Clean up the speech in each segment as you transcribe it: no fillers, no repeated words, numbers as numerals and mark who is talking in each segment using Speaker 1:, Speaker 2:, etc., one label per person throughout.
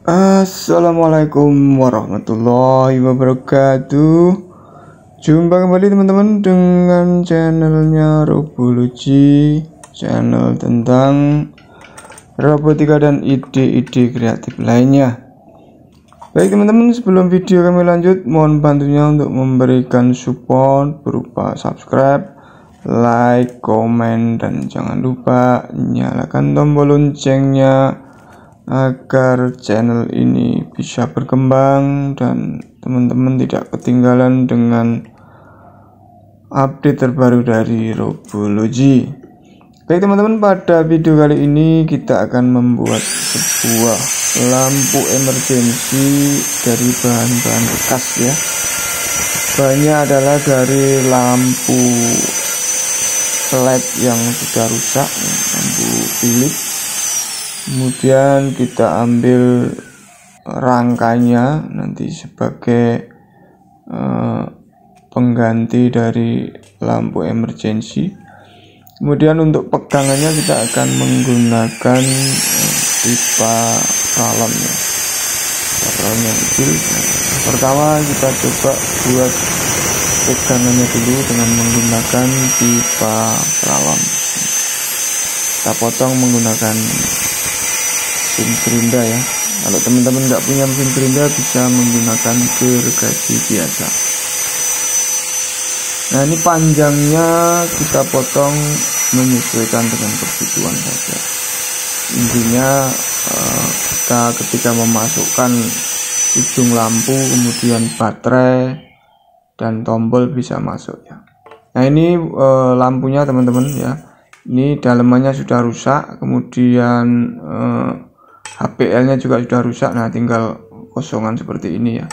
Speaker 1: Assalamualaikum warahmatullahi wabarakatuh. Jumpa kembali teman-teman dengan channelnya Robology, channel tentang robotika dan ide-ide kreatif lainnya. Baik teman-teman, sebelum video kami lanjut, mohon bantunya untuk memberikan support berupa subscribe, like, komen, dan jangan lupa nyalakan tombol loncengnya agar channel ini bisa berkembang dan teman-teman tidak ketinggalan dengan update terbaru dari Robology. Baik teman-teman, pada video kali ini kita akan membuat sebuah lampu emergency dari bahan-bahan bekas ya. Bahannya adalah dari lampu LED yang sudah rusak, lampu Philips. Kemudian kita ambil rangkanya nanti sebagai pengganti dari lampu emergency. Kemudian untuk pegangannya kita akan menggunakan pipa galon ya, galon yang kecil. Pertama kita coba buat pegangannya dulu dengan menggunakan pipa galon. Kita potong menggunakan mesin gerinda ya. Kalau teman-teman nggak punya mesin gerinda bisa menggunakan gergaji biasa. Nah, ini panjangnya kita potong menyesuaikan dengan kebutuhan saja. Intinya kita ketika memasukkan ujung lampu, kemudian baterai dan tombol bisa masuk ya. Nah, ini lampunya teman-teman ya. Ini dalamannya sudah rusak, kemudian HPL-nya juga sudah rusak. Nah, tinggal kosongan seperti ini ya.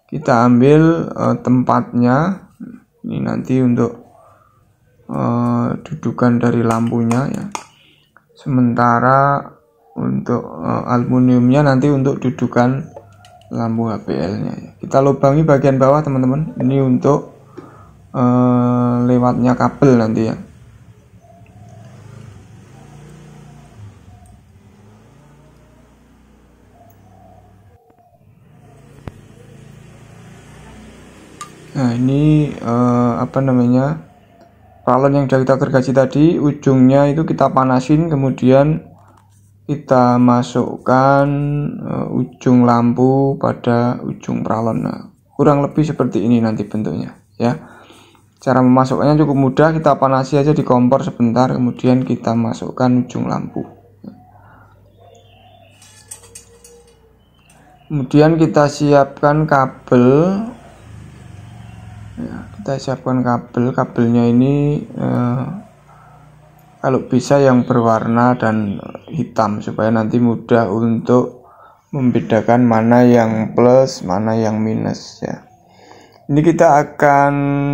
Speaker 1: Kita ambil tempatnya. Ini nanti untuk dudukan dari lampunya ya. Sementara untuk aluminiumnya nanti untuk dudukan lampu HPL-nya ya. Kita lubangi bagian bawah teman-teman. Ini untuk lewatnya kabel nanti ya. Nah, ini paralon yang sudah kita gergaji tadi, ujungnya itu kita panasin, kemudian kita masukkan ujung lampu pada ujung paralon. Nah, kurang lebih seperti ini nanti bentuknya ya. Cara memasukkannya cukup mudah, kita panasi aja di kompor sebentar, kemudian kita masukkan ujung lampu. Kemudian kita siapkan kabel. Ya, kita siapkan kabelnya ini kalau bisa yang berwarna dan hitam supaya nanti mudah untuk membedakan mana yang plus mana yang minus ya. Ini kita akan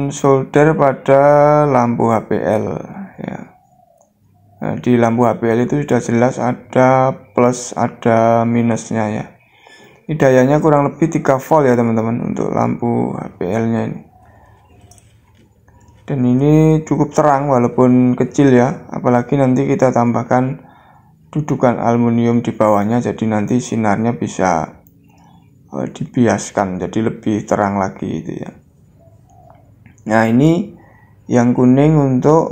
Speaker 1: solder pada lampu HPL ya. Nah, di lampu HPL itu sudah jelas ada plus ada minusnya ya. Ini dayanya kurang lebih 3 volt ya teman-teman untuk lampu HPL nya ini. Dan ini cukup terang walaupun kecil ya, apalagi nanti kita tambahkan dudukan aluminium di bawahnya, jadi nanti sinarnya bisa dibiaskan jadi lebih terang lagi itu ya. Nah, ini yang kuning untuk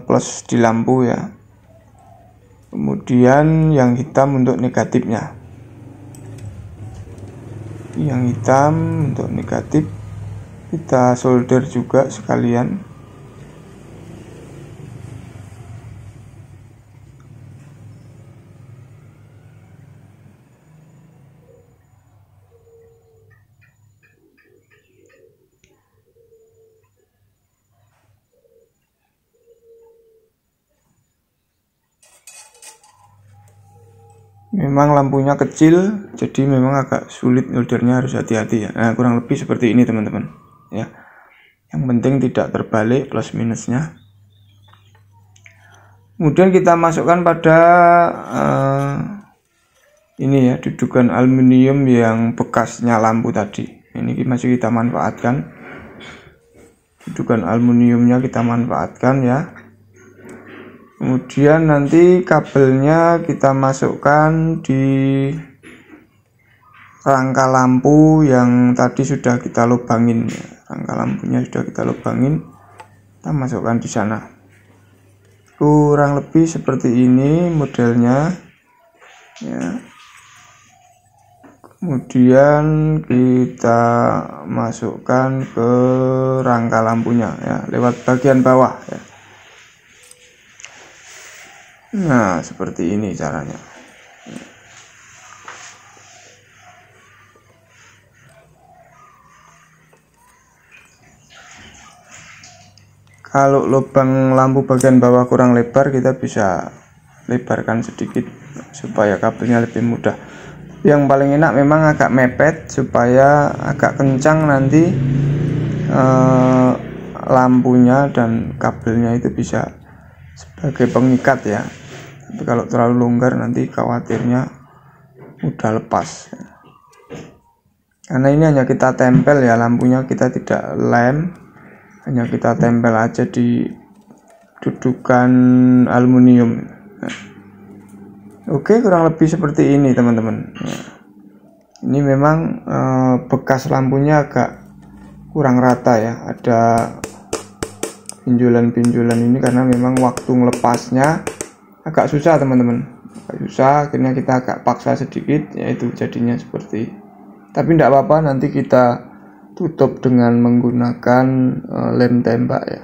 Speaker 1: plus di lampu ya, kemudian yang hitam untuk negatifnya. Yang hitam untuk negatif kita solder juga sekalian. Memang lampunya kecil, jadi memang agak sulit soldernya, harus hati-hati ya. Nah, kurang lebih seperti ini teman-teman ya. Yang penting tidak terbalik plus minusnya. Kemudian kita masukkan pada ini ya, dudukan aluminium yang bekasnya lampu tadi. Ini masih kita manfaatkan. Dudukan aluminiumnya kita manfaatkan ya. Kemudian nanti kabelnya kita masukkan di rangka lampu yang tadi sudah kita lubangin. Rangka lampunya sudah kita lubangin, kita masukkan di sana. Kurang lebih seperti ini modelnya ya. Kemudian kita masukkan ke rangka lampunya ya, lewat bagian bawah ya. Nah, seperti ini caranya. Kalau lubang lampu bagian bawah kurang lebar, kita bisa lebarkan sedikit supaya kabelnya lebih mudah. Yang paling enak memang agak mepet supaya agak kencang nanti lampunya dan kabelnya itu bisa sebagai pengikat ya. Tapi kalau terlalu longgar nanti khawatirnya mudah lepas. Karena ini hanya kita tempel ya, lampunya kita tidak lem. Hanya kita tempel aja di dudukan aluminium. Oke, kurang lebih seperti ini teman-teman. Ini memang bekas lampunya agak kurang rata ya. Ada pinjulan-pinjulan ini karena memang waktu melepasnya agak susah teman-teman. Agak susah, akhirnya kita agak paksa sedikit, yaitu jadinya seperti. Tapi tidak apa-apa, nanti kita tutup dengan menggunakan lem tembak ya.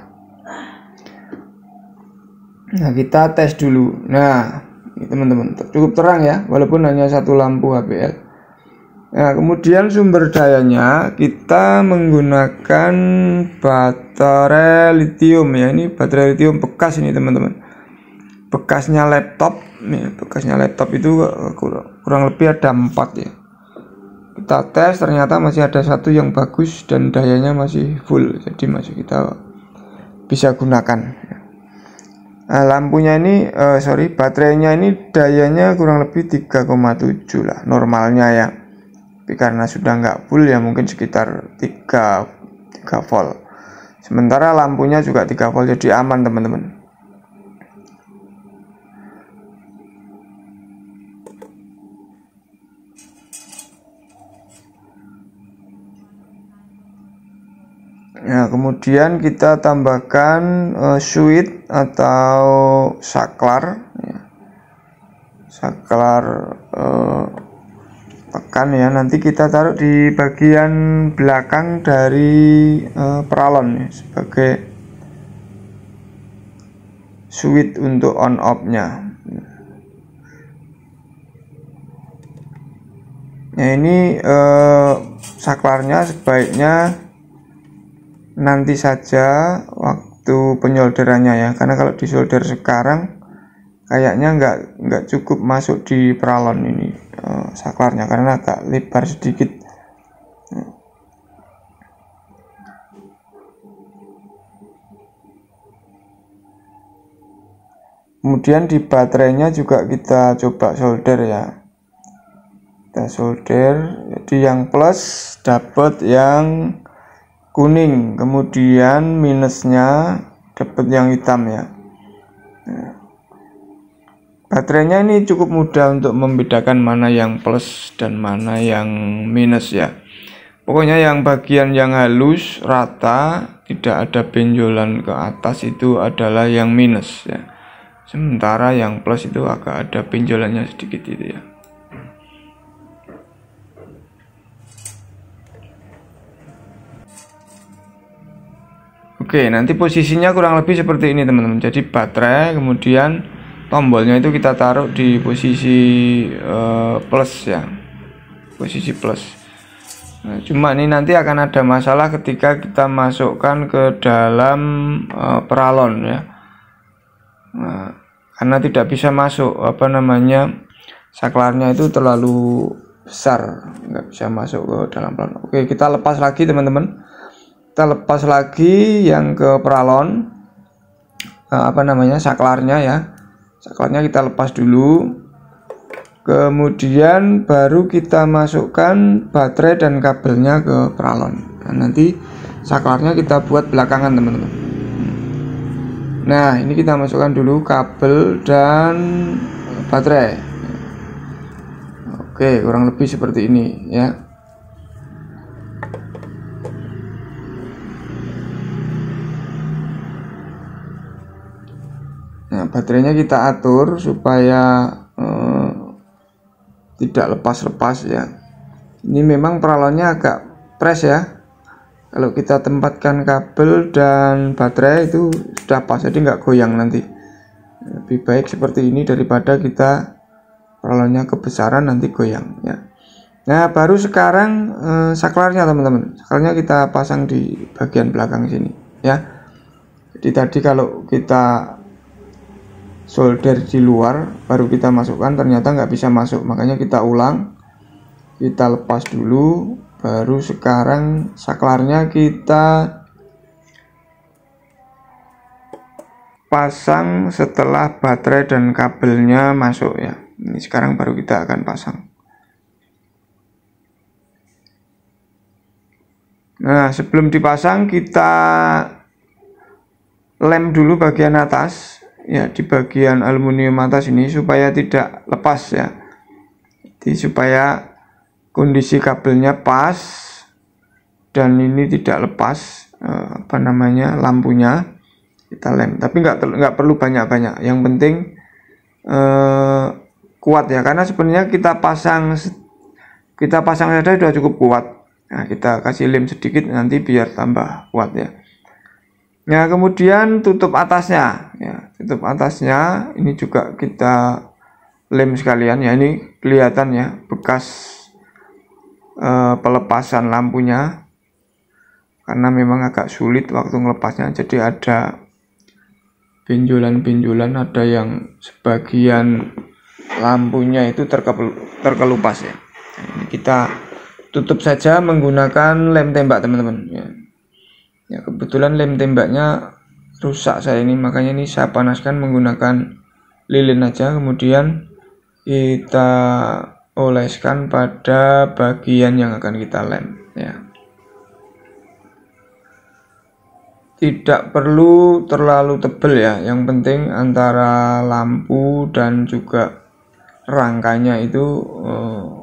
Speaker 1: Nah, kita tes dulu. Nah, ini teman-teman, cukup terang ya, walaupun hanya satu lampu HPL. Nah, kemudian sumber dayanya kita menggunakan baterai lithium ya. Ini baterai lithium bekas ini teman-teman. Bekasnya laptop nih, bekasnya laptop itu kurang lebih ada 4 ya. Kita tes, ternyata masih ada satu yang bagus dan dayanya masih full, jadi masih kita bisa gunakan. Nah, lampunya ini baterainya ini dayanya kurang lebih 3,7 lah normalnya ya. Tapi karena sudah nggak full ya mungkin sekitar 3 volt. Sementara lampunya juga 3 volt, jadi aman teman-teman. Nah, kemudian kita tambahkan switch atau saklar ya. Saklar tekan ya, nanti kita taruh di bagian belakang dari peralon ya, sebagai switch untuk on off nya. Nah, ini saklarnya sebaiknya nanti saja waktu penyolderannya ya, karena kalau disolder sekarang kayaknya nggak cukup masuk di peralon ini saklarnya karena agak lebar sedikit. Kemudian di baterainya juga kita coba solder ya. Kita solder, jadi yang plus dapat yang kuning, kemudian minusnya dapat yang hitam ya. Baterainya ini cukup mudah untuk membedakan mana yang plus dan mana yang minus ya. Pokoknya yang bagian yang halus rata, tidak ada benjolan ke atas, itu adalah yang minus ya. Sementara yang plus itu agak ada benjolannya sedikit itu ya. Oke, nanti posisinya kurang lebih seperti ini teman-teman. Jadi baterai, kemudian tombolnya itu kita taruh di posisi plus ya, posisi plus. Nah, cuma ini nanti akan ada masalah ketika kita masukkan ke dalam peralon ya. Nah, karena tidak bisa masuk saklarnya itu terlalu besar, nggak bisa masuk ke dalam peralon. Oke, kita lepas lagi teman-teman. Kita lepas lagi yang ke peralon saklarnya ya. Saklarnya kita lepas dulu, kemudian baru kita masukkan baterai dan kabelnya ke peralon. Nah, nanti saklarnya kita buat belakangan teman-teman. Nah, ini kita masukkan dulu kabel dan baterai. Oke, kurang lebih seperti ini ya. Nah, baterainya kita atur supaya tidak lepas-lepas ya. Ini memang peralonnya agak press ya. Kalau kita tempatkan kabel dan baterai itu sudah pas, jadi nggak goyang nanti. Lebih baik seperti ini daripada kita peralonnya kebesaran nanti goyang ya. Nah, baru sekarang saklarnya teman-teman. Saklarnya kita pasang di bagian belakang sini ya. Jadi tadi kalau kita solder di luar baru kita masukkan, ternyata nggak bisa masuk, makanya kita ulang, kita lepas dulu, baru sekarang saklarnya kita pasang setelah baterai dan kabelnya masuk ya. Ini sekarang baru kita akan pasang. Nah, sebelum dipasang kita lem dulu bagian atas ya, di bagian aluminium atas ini supaya tidak lepas ya. Jadi supaya kondisi kabelnya pas dan ini tidak lepas lampunya kita lem. Tapi nggak perlu banyak-banyak. Yang penting kuat ya, karena sebenarnya kita pasang saja sudah cukup kuat. Nah, kita kasih lem sedikit nanti biar tambah kuat ya. Nah, kemudian tutup atasnya ya, tutup atasnya ini juga kita lem sekalian ya. Ini kelihatan ya bekas pelepasan lampunya, karena memang agak sulit waktu melepasnya, jadi ada benjolan-benjolan, ada yang sebagian lampunya itu terkelupas ya. Nah, ini kita tutup saja menggunakan lem tembak teman-teman ya. Ya, kebetulan lem tembaknya rusak saya ini, makanya ini saya panaskan menggunakan lilin aja, kemudian kita oleskan pada bagian yang akan kita lem ya. Tidak perlu terlalu tebal ya, yang penting antara lampu dan juga rangkanya itu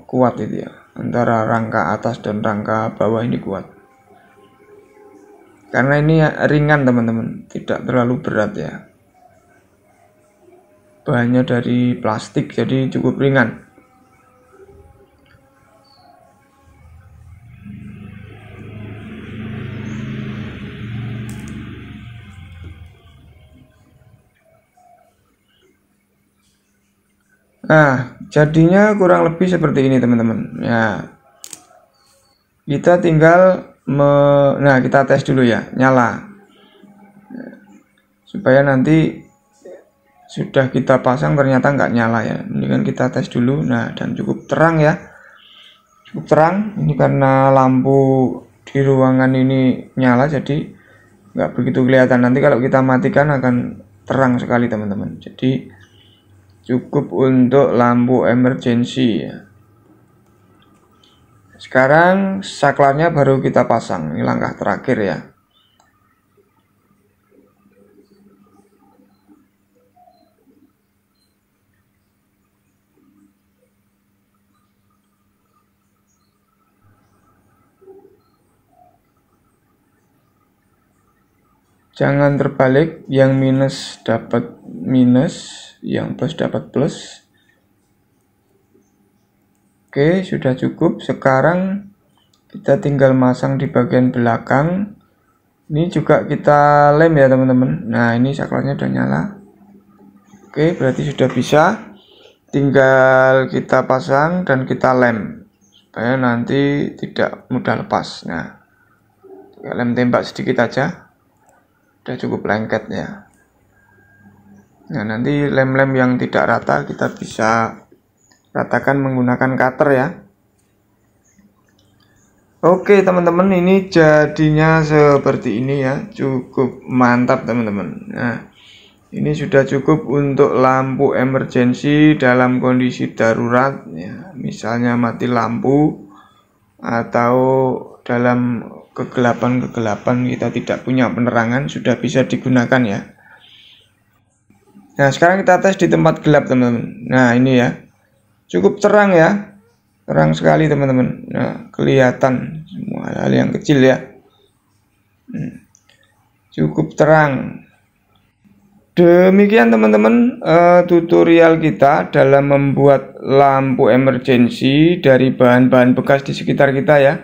Speaker 1: kuat itu ya, antara rangka atas dan rangka bawah ini kuat. Karena ini ringan teman-teman, tidak terlalu berat ya. Bahannya dari plastik jadi cukup ringan. Nah, jadinya kurang lebih seperti ini teman-teman ya. Kita tinggal nah, kita tes dulu ya, nyala supaya nanti sudah kita pasang ternyata nggak nyala ya. Mendingan kita tes dulu. Nah, dan cukup terang ya, cukup terang. Ini karena lampu di ruangan ini nyala jadi nggak begitu kelihatan. Nanti kalau kita matikan akan terang sekali teman-teman. Jadi cukup untuk lampu emergency ya. Sekarang saklarnya baru kita pasang. Ini langkah terakhir ya. Jangan terbalik, yang minus dapat minus, yang plus dapat plus. Oke, sudah cukup. Sekarang kita tinggal masang di bagian belakang. Ini juga kita lem ya teman-teman. Nah, ini saklarnya udah nyala. Oke, berarti sudah bisa. Tinggal kita pasang dan kita lem supaya nanti tidak mudah lepas. Nah, lem tembak sedikit aja, udah cukup lengket ya. Nah, nanti lem-lem yang tidak rata kita bisa ratakan menggunakan cutter ya. Oke teman-teman, ini jadinya seperti ini ya, cukup mantap teman-teman. Nah, ini sudah cukup untuk lampu emergency dalam kondisi darurat ya, misalnya mati lampu atau dalam kegelapan kita tidak punya penerangan, sudah bisa digunakan ya. Nah, sekarang kita tes di tempat gelap teman-teman. Nah, ini ya, cukup terang ya. terang sekali teman-teman. Nah, kelihatan semua hal yang kecil ya. Cukup terang. Demikian teman-teman tutorial kita dalam membuat lampu emergency dari bahan-bahan bekas di sekitar kita ya.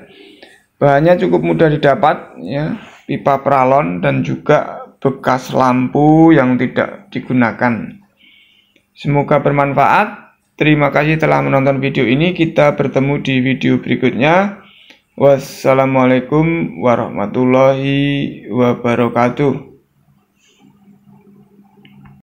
Speaker 1: Bahannya cukup mudah didapat ya, pipa pralon dan juga bekas lampu yang tidak digunakan. Semoga bermanfaat. Terima kasih telah menonton video ini. Kita bertemu di video berikutnya. Wassalamualaikum warahmatullahi wabarakatuh.